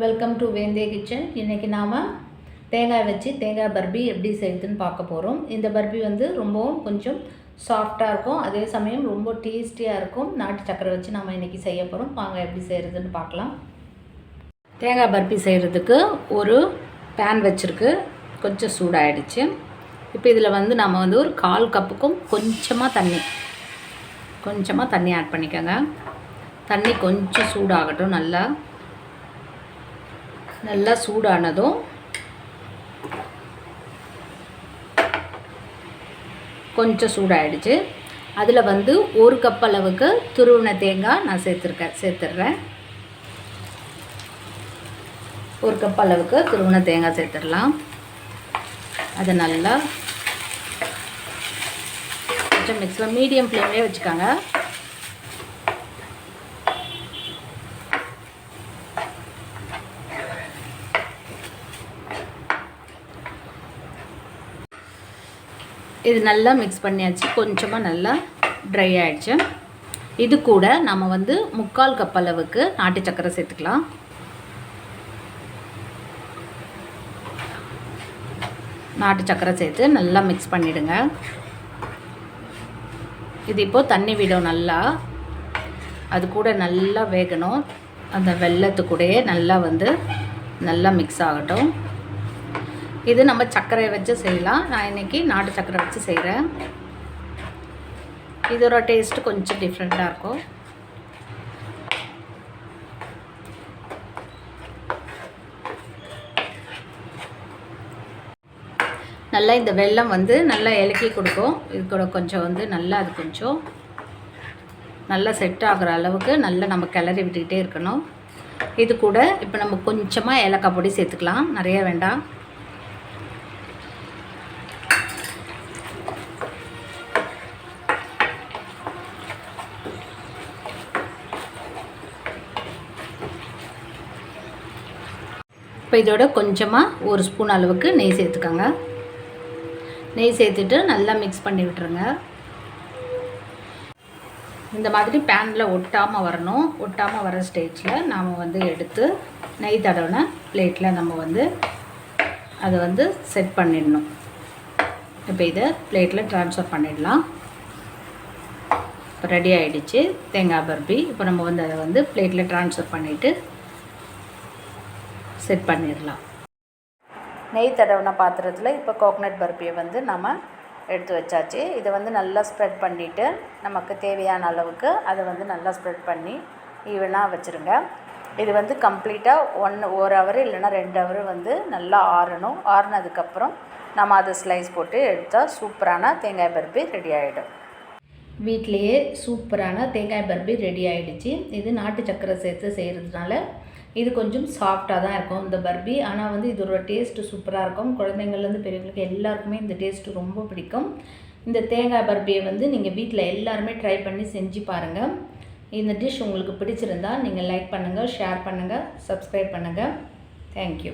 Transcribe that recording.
Welcome to வேந்தே kitchen. இன்றைக்கி நாம் தேங்காய் வச்சு தேங்காய் பர்பி எப்படி செய்யுதுன்னு பார்க்க போகிறோம். இந்த பர்பி வந்து ரொம்பவும் கொஞ்சம் சாஃப்டாக இருக்கும், அதே சமயம் ரொம்ப டேஸ்டியாக இருக்கும். நாட்டு சக்கரை வச்சு நம்ம இன்றைக்கி செய்ய போகிறோம். வாங்க எப்படி செய்கிறதுன்னு பார்க்கலாம். தேங்காய் பர்பி செய்கிறதுக்கு ஒரு பேன் வச்சுருக்கு, கொஞ்சம் சூடாகிடுச்சு. இப்போ இதில் வந்து நம்ம வந்து ஒரு 1/4 கப்புக்கும் கொஞ்சமாக தண்ணி ஆட் பண்ணிக்கோங்க. தண்ணி கொஞ்சம் சூடாகட்டும். நல்லா சூடானதும் கொஞ்சம் சூடாயிடுச்சு. அதில் வந்து 1 கப் அளவுக்கு துருவின தேங்காய் நான் சேர்த்துடுறேன். 1 கப் அளவுக்கு துருவின தேங்காய் சேர்த்துடலாம். அதை நல்லா கொஞ்சம் மிக்ஸில் மீடியம் ஃப்ளேம்லேயே வச்சுக்கோங்க. இது நல்லா மிக்ஸ் பண்ணியாச்சு. கொஞ்சமாக நல்லா ட்ரை ஆகிடுச்சு. இது கூட நம்ம வந்து 3/4 கப் அளவுக்கு நாட்டு சக்கரை சேர்த்துக்கலாம். நாட்டு சக்கரை சேர்த்து நல்லா மிக்ஸ் பண்ணிவிடுங்க. இது இப்போது தண்ணி விடும். அது கூட நல்லா வேகணும். அந்த வெல்லத்து கூடயே நல்லா மிக்ஸ் ஆகட்டும். இது நம்ம சர்க்கரையை வச்சு செய்யலாம். நான் இன்றைக்கி நாட்டு சர்க்கரை வச்சு செய்கிறேன். இதோட டேஸ்ட்டு கொஞ்சம் டிஃப்ரெண்ட்டாக இருக்கும். நல்லா இந்த வெல்லம் வந்து நல்லா இலக்கி கொடுக்கும். இது கூட கொஞ்சம் வந்து அது கொஞ்சம் நல்லா செட் ஆகிற அளவுக்கு நம்ம கிளறி விட்டுக்கிட்டே இருக்கணும். இது கூட இப்போ நம்ம கொஞ்சமாக ஏலக்காய் பொடி சேர்த்துக்கலாம், நிறைய வேண்டாம். இப்போ இதோட கொஞ்சமாக 1 ஸ்பூன் அளவுக்கு நெய் சேர்த்துக்கோங்க. நெய் சேர்த்துட்டு நல்லா மிக்ஸ் பண்ணி விட்டுருங்க. இந்த மாதிரி பேனில் ஒட்டாமல் வரணும். ஒட்டாமல் வர ஸ்டேஜில் நாம் வந்து எடுத்து நெய் தடவின பிளேட்டில் நம்ம வந்து அதை வந்து செட் பண்ணிடணும். இப்போ இதை பிளேட்டில் ட்ரான்ஸ்ஃபர் பண்ணிடலாம். இப்போ ரெடி ஆகிடுச்சு தேங்காய் பர்பி. இப்போ நம்ம வந்து அதை வந்து பிளேட்டில் ட்ரான்ஸ்ஃபர் பண்ணிவிட்டு செட் பண்ணிடலாம். நெய் தடவின பாத்திரத்தில் இப்போ கோகனட் பர்பியை வந்து நம்ம எடுத்து வச்சாச்சு. இதை வந்து நல்லா ஸ்ப்ரெட் பண்ணிவிட்டு நமக்கு தேவையான அளவுக்கு அதை வந்து நல்லா ஸ்ப்ரெட் பண்ணி ஈவனாக வச்சுருங்க. இது வந்து கம்ப்ளீட்டாக 1 ஹவர் இல்லைன்னா 2 ஹவர் வந்து நல்லா ஆறணும். ஆறுனதுக்கப்புறம் நம்ம அதை ஸ்லைஸ் போட்டு எடுத்தால் சூப்பரான தேங்காய் பர்பி ரெடி ஆகிடும். வீட்டிலையே சூப்பரான தேங்காய் பர்பி ரெடி ஆகிடுச்சு. இது நாட்டு சக்கரை சேர்த்து செய்கிறதுனால இது கொஞ்சம் சாஃப்டாக தான் இருக்கும் இந்த பர்பி. ஆனால் வந்து இதோட டேஸ்ட்டு சூப்பராக இருக்கும். குழந்தைங்கள்லேருந்து பெரியவங்களுக்கு எல்லாருக்குமே இந்த டேஸ்ட்டு ரொம்ப பிடிக்கும். இந்த தேங்காய் பர்பியை வந்து நீங்கள் வீட்டில் எல்லாருமே ட்ரை பண்ணி செஞ்சு பாருங்கள். இந்த டிஷ் உங்களுக்கு பிடிச்சிருந்தால் நீங்கள் லைக் பண்ணுங்கள், ஷேர் பண்ணுங்கள், சப்ஸ்கிரைப் பண்ணுங்கள். தேங்க்யூ.